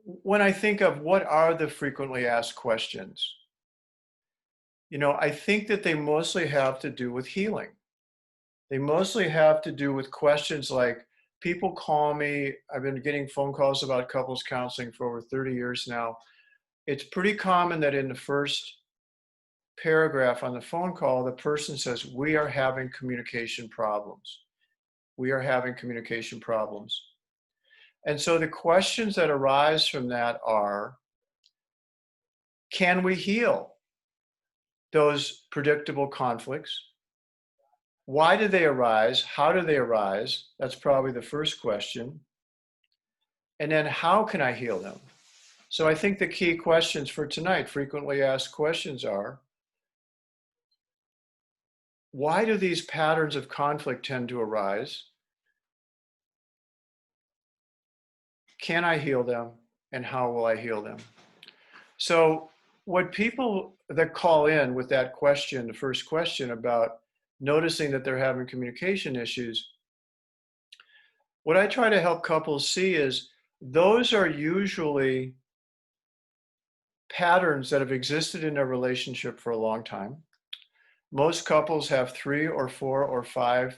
when I think of what are the frequently asked questions, I think that they mostly have to do with healing. They mostly have to do with questions like people call me. I've been getting phone calls about couples counseling for over 30 years now. It's pretty common that in the first paragraph on the phone call, the person says, "We are having communication problems. We are having communication problems." And so the questions that arise from that are, can we heal those predictable conflicts? Why do they arise? How do they arise? That's probably the first question. And then how can I heal them? So I think the key questions for tonight, frequently asked questions, are, why do these patterns of conflict tend to arise? Can I heal them? And how will I heal them? So what people that call in with that question, the first question about noticing that they're having communication issues, what I try to help couples see is those are usually patterns that have existed in their relationship for a long time. Most couples have 3 or 4 or 5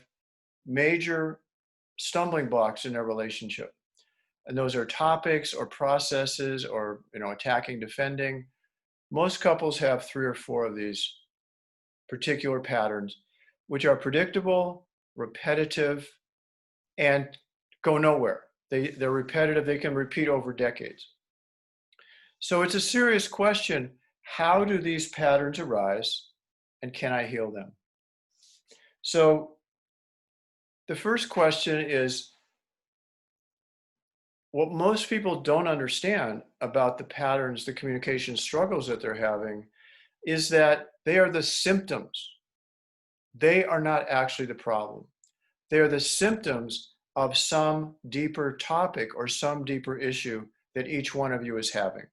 major stumbling blocks in their relationship. And those are topics or processes or, attacking, defending. Most couples have 3 or 4 of these particular patterns, which are predictable, repetitive, and go nowhere. They're repetitive. They can repeat over decades. So it's a serious question. How do these patterns arise, and can I heal them? So the first question is, what most people don't understand about the patterns, the communication struggles that they're having, is that they are the symptoms. They are not actually the problem. They are the symptoms of some deeper topic or some deeper issue that each one of you is having.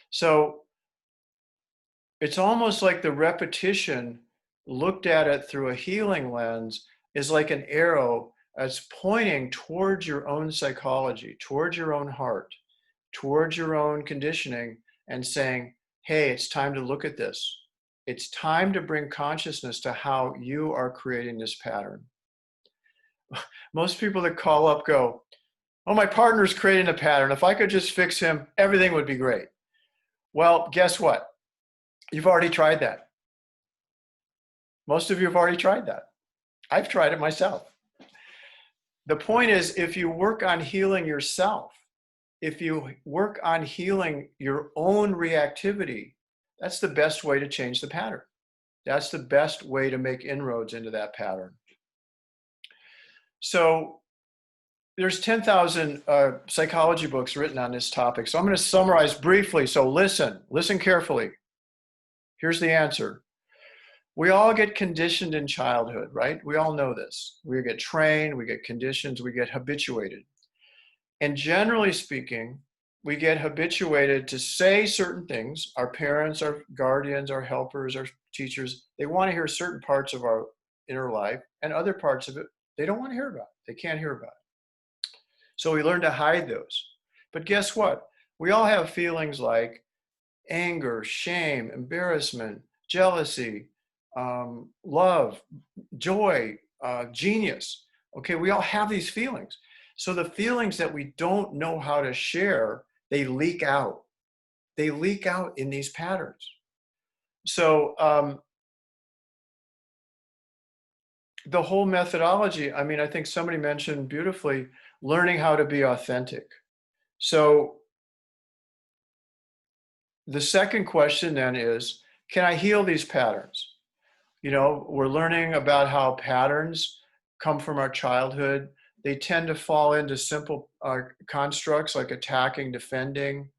So it's almost like the repetition, looked at it through a healing lens, is like an arrow that's pointing towards your own psychology, towards your own heart, towards your own conditioning, and saying, hey, it's time to look at this. It's time to bring consciousness to how you are creating this pattern. Most people that call up go, oh, my partner's creating a pattern. If I could just fix him, everything would be great. Well, guess what? You've already tried that. Most of you have already tried that. I've tried it myself. The point is, if you work on healing yourself, if you work on healing your own reactivity, that's the best way to change the pattern. That's the best way to make inroads into that pattern. So there's 10,000 psychology books written on this topic. So I'm going to summarize briefly. So listen carefully. Here's the answer. We all get conditioned in childhood, right? We all know this. We get trained, we get conditioned, we get habituated. And generally speaking, we get habituated to say certain things. Our parents, our guardians, our helpers, our teachers, they want to hear certain parts of our inner life, and other parts of it, they don't want to hear about. They can't hear about it. So we learn to hide those. But guess what? We all have feelings like anger, shame, embarrassment, jealousy, love, joy, genius. Okay, we all have these feelings. So the feelings that we don't know how to share, they leak out. They leak out in these patterns. So the whole methodology, I think somebody mentioned beautifully, learning how to be authentic. So the second question then is, can I heal these patterns? We're learning about how patterns come from our childhood. They tend to fall into simple constructs like attacking, defending,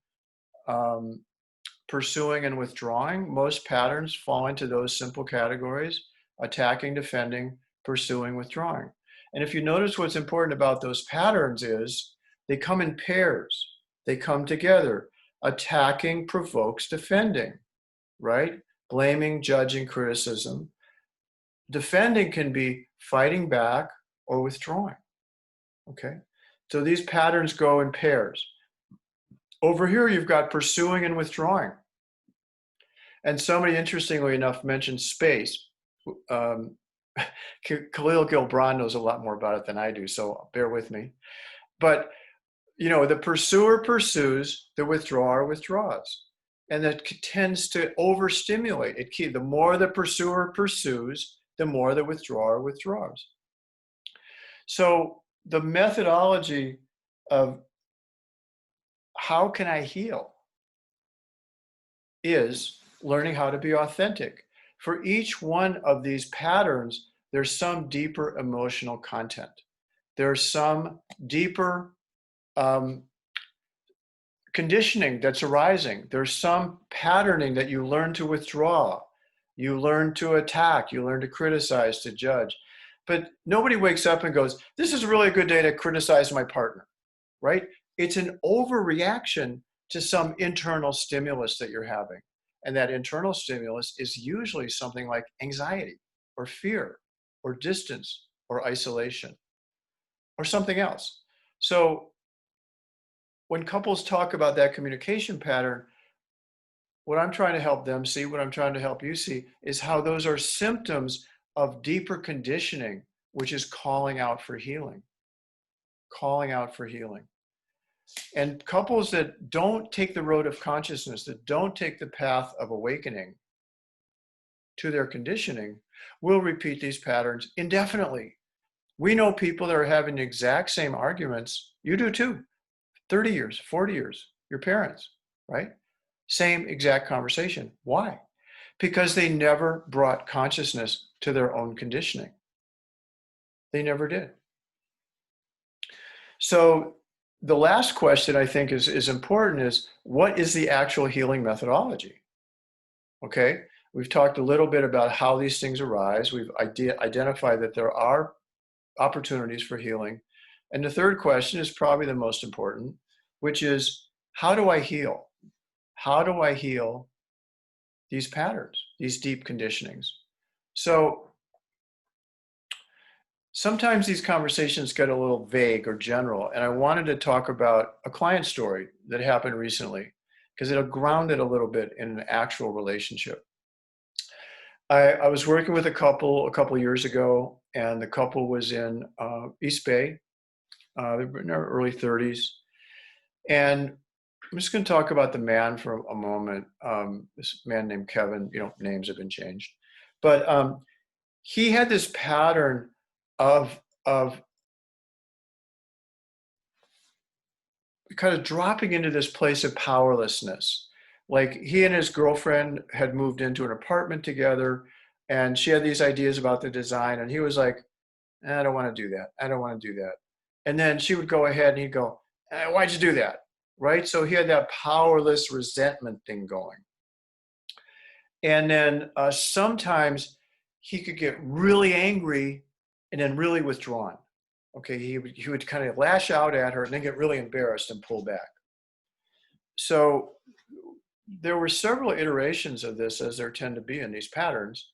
pursuing, and withdrawing. Most patterns fall into those simple categories: attacking, defending, pursuing, withdrawing. And if you notice, what's important about those patterns is they come in pairs. They come together. Attacking provokes defending, right? Blaming, judging, criticism. Defending can be fighting back or withdrawing, okay? So these patterns go in pairs. Over here, you've got pursuing and withdrawing. And somebody, interestingly enough, mentioned space. Um, Khalil Gibran knows a lot more about it than I do, so bear with me. But, you know, the pursuer pursues, the withdrawer withdraws. And that tends to overstimulate. The more the pursuer pursues, the more the withdrawer withdraws. So the methodology of how can I heal is learning how to be authentic. For each one of these patterns, there's some deeper emotional content. There's some deeper conditioning that's arising. There's some patterning that you learn to withdraw. You learn to attack. You learn to criticize, to judge. But nobody wakes up and goes, this is really a good day to criticize my partner, right? It's an overreaction to some internal stimulus that you're having. And that internal stimulus is usually something like anxiety or fear or distance or isolation or something else. So when couples talk about that communication pattern, what I'm trying to help them see, what I'm trying to help you see, is how those are symptoms of deeper conditioning, which is calling out for healing. Calling out for healing. And couples that don't take the road of consciousness, that don't take the path of awakening to their conditioning, will repeat these patterns indefinitely. We know people that are having the exact same arguments. You do too. 30 years, 40 years, your parents, right? Same exact conversation. Why? Because they never brought consciousness to their own conditioning. They never did. So the last question I think is important is, what is the actual healing methodology? Okay, we've talked a little bit about how these things arise. We've identified that there are opportunities for healing. And the third question is probably the most important, which is, how do I heal? How do I heal these patterns, these deep conditionings? So sometimes these conversations get a little vague or general, and I wanted to talk about a client story that happened recently because it'll ground it a little bit in an actual relationship. I was working with a couple years ago, and the couple was in East Bay. They were in their early 30s. And I'm just going to talk about the man for a moment. This man named Kevin, you know, names have been changed. But he had this pattern of kind of dropping into this place of powerlessness. Like, he and his girlfriend had moved into an apartment together, and she had these ideas about the design, and he was like, I don't want to do that. I don't want to do that. And then she would go ahead and he'd go, why'd you do that? Right? So he had that powerless resentment thing going. And then sometimes he could get really angry and then really withdrawn. Okay, he would kind of lash out at her and then get really embarrassed and pull back. So there were several iterations of this, as there tend to be in these patterns.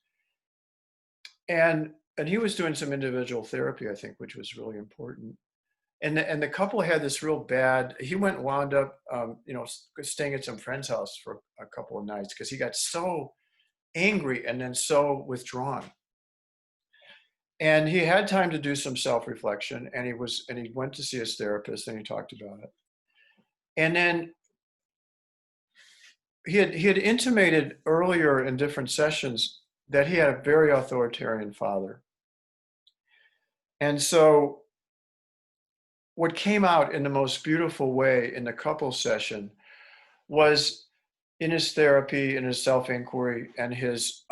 And he was doing some individual therapy, I think, which was really important. And the couple had this real bad, he wound up, staying at some friend's house for a couple of nights because he got so angry and then so withdrawn. And he had time to do some self-reflection, and he went to see his therapist, and he talked about it. And then he had intimated earlier in different sessions that he had a very authoritarian father. And so what came out in the most beautiful way in the couple session was, in his therapy, in his self-inquiry, and his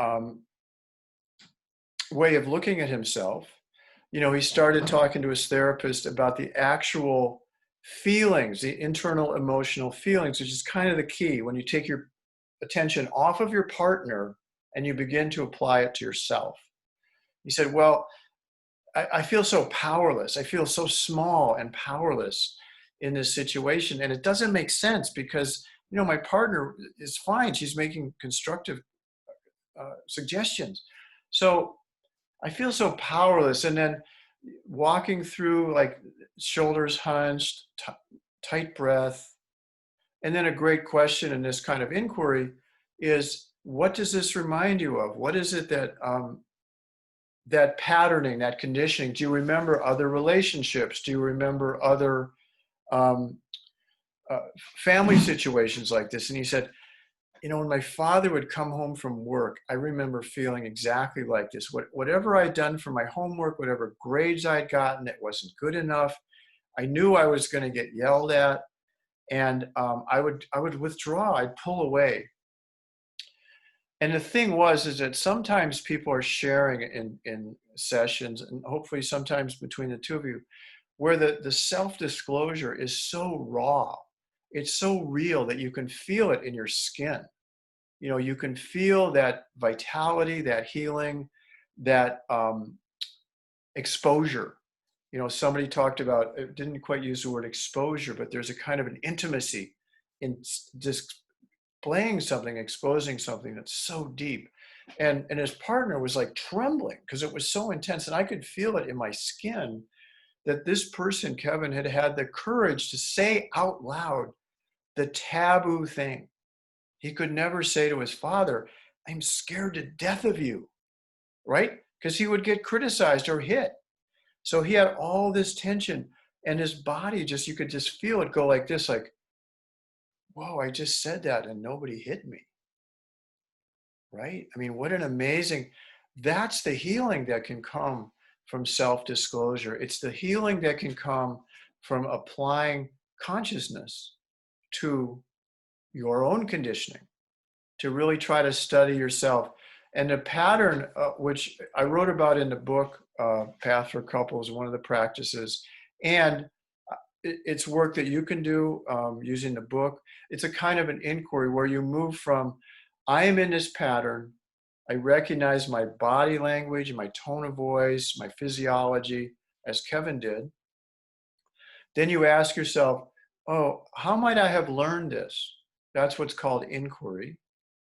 way of looking at himself, you know, he started talking to his therapist about the actual feelings, the internal emotional feelings, which is kind of the key when you take your attention off of your partner and you begin to apply it to yourself. He said, well, I feel so powerless. I feel so small and powerless in this situation. And it doesn't make sense because, you know, my partner is fine. She's making constructive suggestions. So I feel so powerless. And then walking through, like, shoulders hunched, tight breath, And then a great question in this kind of inquiry is, what does this remind you of? What is it that that patterning, that conditioning? Do you remember other relationships? Do you remember other um, uh, family situations like this? And he said, you know, when my father would come home from work, I remember feeling exactly like this. Whatever I'd done for my homework, whatever grades I'd gotten, it wasn't good enough. I knew I was going to get yelled at, and I would withdraw. I'd pull away. And the thing was, is that sometimes people are sharing in sessions, and hopefully sometimes between the two of you, where the self-disclosure is so raw, it's so real that you can feel it in your skin. You know, you can feel that vitality, that healing, that exposure. You know, somebody talked about, it didn't quite use the word exposure, but there's a kind of an intimacy in displaying something, exposing something that's so deep. And his partner was like trembling because it was so intense. And I could feel it in my skin that this person, Kevin, had had the courage to say out loud the taboo thing. He could never say to his father, I'm scared to death of you, right? Because he would get criticized or hit. So he had all this tension, and his body just, you could just feel it go like this, like, whoa, I just said that and nobody hit me, right? I mean, what an amazing, that's the healing that can come from self-disclosure. It's the healing that can come from applying consciousness to your own conditioning, to really try to study yourself. And the pattern, which I wrote about in the book, Path for Couples, one of the practices, and it's work that you can do using the book. It's a kind of an inquiry where you move from, I am in this pattern, I recognize my body language, my tone of voice, my physiology, as Kevin did. Then you ask yourself, oh, how might I have learned this? That's what's called inquiry.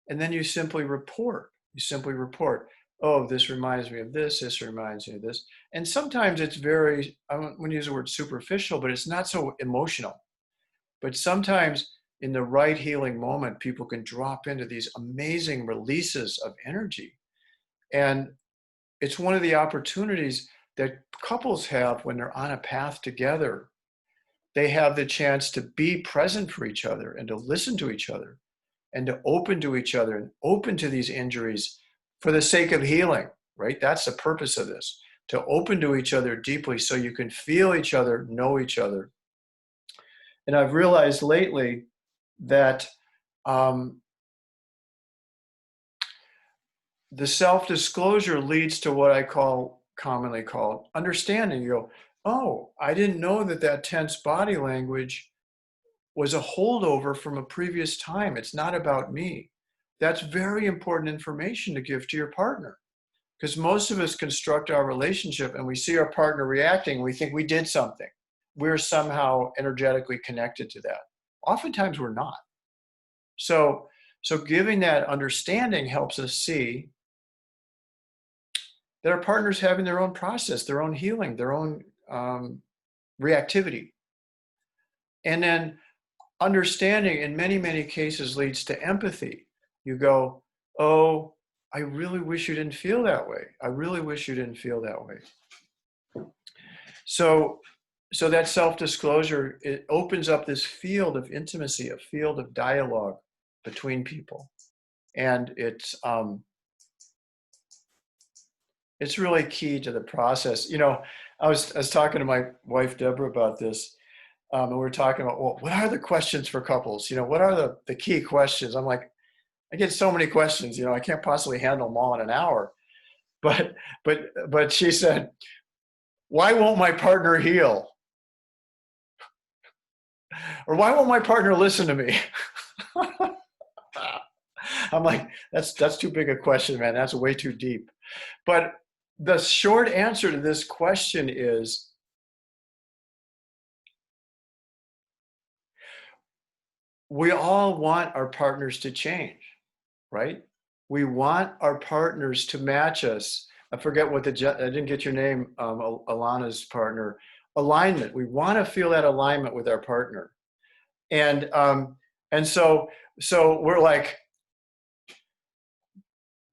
And then you simply report. You simply report, oh, this reminds me of this, this reminds me of this. And sometimes it's very, I don't want to use the word superficial, but it's not so emotional. But sometimes in the right healing moment, people can drop into these amazing releases of energy. And it's one of the opportunities that couples have when they're on a path together. They have the chance to be present for each other and to listen to each other and to open to each other and open to these injuries for the sake of healing, right? That's the purpose of this, to open to each other deeply so you can feel each other, know each other. And I've realized lately that the self-disclosure leads to what I commonly call understanding. You go, oh, I didn't know that tense body language was a holdover from a previous time. It's not about me. That's very important information to give to your partner, because most of us construct our relationship and we see our partner reacting. We think we did something. We're somehow energetically connected to that. Oftentimes we're not. So giving that understanding helps us see that our partner's having their own process, their own healing, their own reactivity. And then understanding in many, many cases leads to empathy. You go, oh, I really wish you didn't feel that way. I really wish you didn't feel that way. So that self-disclosure, it opens up this field of intimacy, a field of dialogue between people. And it's really key to the process. You know, I was talking to my wife, Deborah, about this. And we were talking about, well, what are the questions for couples? You know, what are the key questions? I'm like, I get so many questions, you know, I can't possibly handle them all in an hour. But she said, why won't my partner heal? Or why won't my partner listen to me? I'm like, that's too big a question, man. That's way too deep. But the short answer to this question is, we all want our partners to change, right? We want our partners to match us. I forget what I didn't get your name, Alana's partner. Alignment. We want to feel that alignment with our partner. And And so we're like,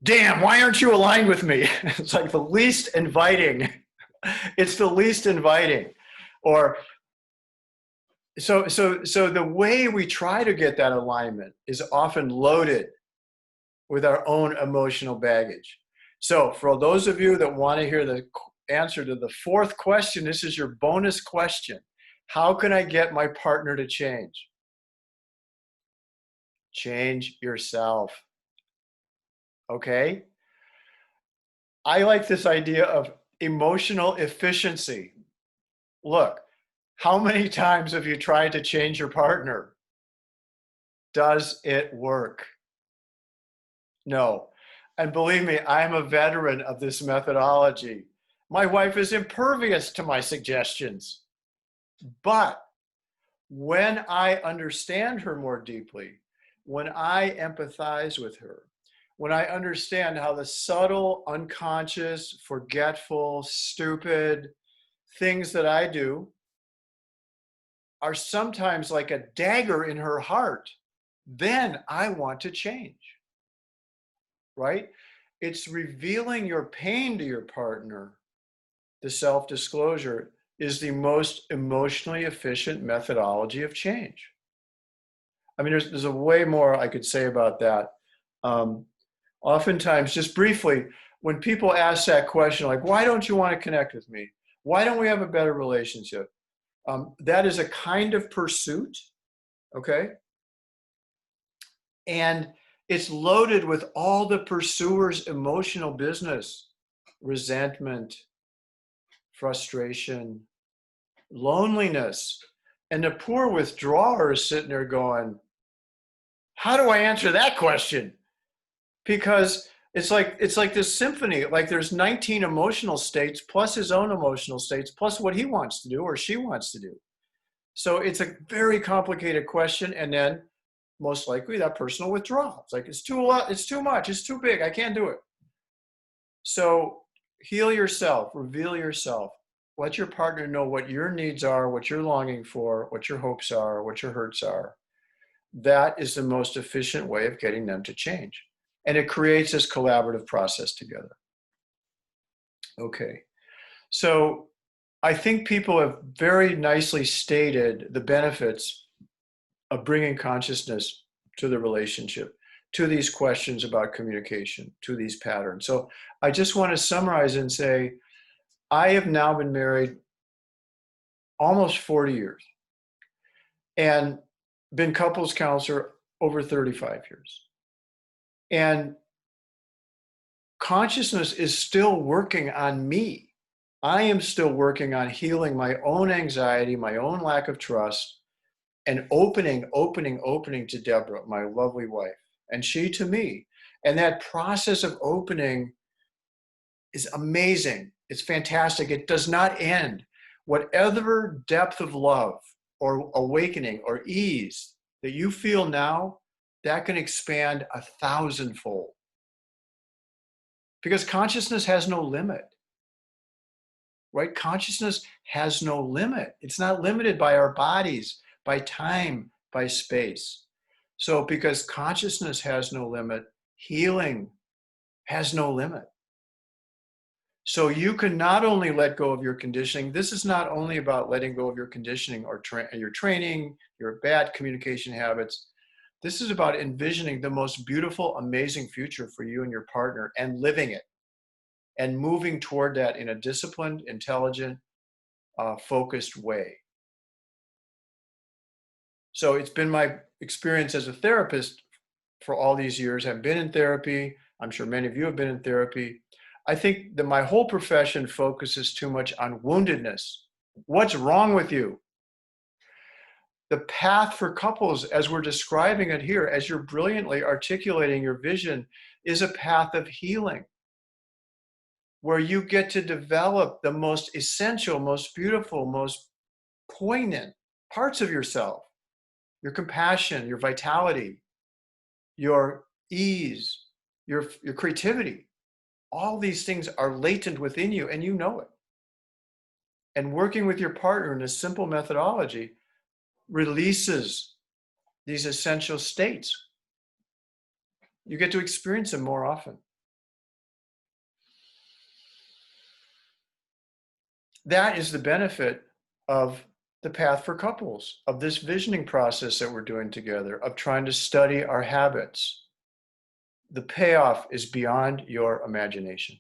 damn, why aren't you aligned with me? It's like the least inviting. It's the least inviting. Or so the way we try to get that alignment is often loaded with our own emotional baggage. So for those of you that want to hear the answer to the fourth question, this is your bonus question. How can I get my partner to change? Change yourself. Okay? I like this idea of emotional efficiency. Look, how many times have you tried to change your partner? Does it work? No. And believe me, I'm a veteran of this methodology. My wife is impervious to my suggestions. But when I understand her more deeply, when I empathize with her, when I understand how the subtle, unconscious, forgetful, stupid things that I do are sometimes like a dagger in her heart, then I want to change, right? It's revealing your pain to your partner. The self-disclosure is the most emotionally efficient methodology of change. I mean, there's a way more I could say about that. Oftentimes, just briefly, when people ask that question, like, why don't you want to connect with me? Why don't we have a better relationship? That is a kind of pursuit, okay? And it's loaded with all the pursuer's emotional business: resentment, frustration, loneliness. And the poor withdrawer is sitting there going, how do I answer that question? Because it's like this symphony, like there's 19 emotional states plus his own emotional states plus what he wants to do or she wants to do. So it's a very complicated question. And then most likely that person will withdraw. It's like, it's too much, it's too big, I can't do it. So heal yourself, reveal yourself. Let your partner know what your needs are, what you're longing for, what your hopes are, what your hurts are. That is the most efficient way of getting them to change. And it creates this collaborative process together. Okay. So I think people have very nicely stated the benefits of bringing consciousness to the relationship, to these questions about communication, to these patterns. So I just want to summarize and say, I have now been married almost 40 years and been couples counselor over 35 years. And consciousness is still working on me. I am still working on healing my own anxiety, my own lack of trust, and opening to Deborah, my lovely wife, and she to me. And that process of opening is amazing. It's fantastic. It does not end. Whatever depth of love or awakening or ease that you feel now, that can expand 1,000-fold. Because consciousness has no limit, right? Consciousness has no limit. It's not limited by our bodies, by time, by space. So because consciousness has no limit, healing has no limit. So you can not only let go of your conditioning. This is not only about letting go of your conditioning or your training, your bad communication habits. This is about envisioning the most beautiful, amazing future for you and your partner and living it and moving toward that in a disciplined, intelligent, focused way. So it's been my experience as a therapist for all these years. I've been in therapy. I'm sure many of you have been in therapy. I think that my whole profession focuses too much on woundedness. What's wrong with you? The path for couples, as we're describing it here, as you're brilliantly articulating your vision, is a path of healing, where you get to develop the most essential, most beautiful, most poignant parts of yourself: your compassion, your vitality, your ease, your creativity. All these things are latent within you and you know it. And working with your partner in a simple methodology releases these essential states. You get to experience them more often. That is the benefit of the path for couples, of this visioning process that we're doing together, of trying to study our habits. The payoff is beyond your imagination.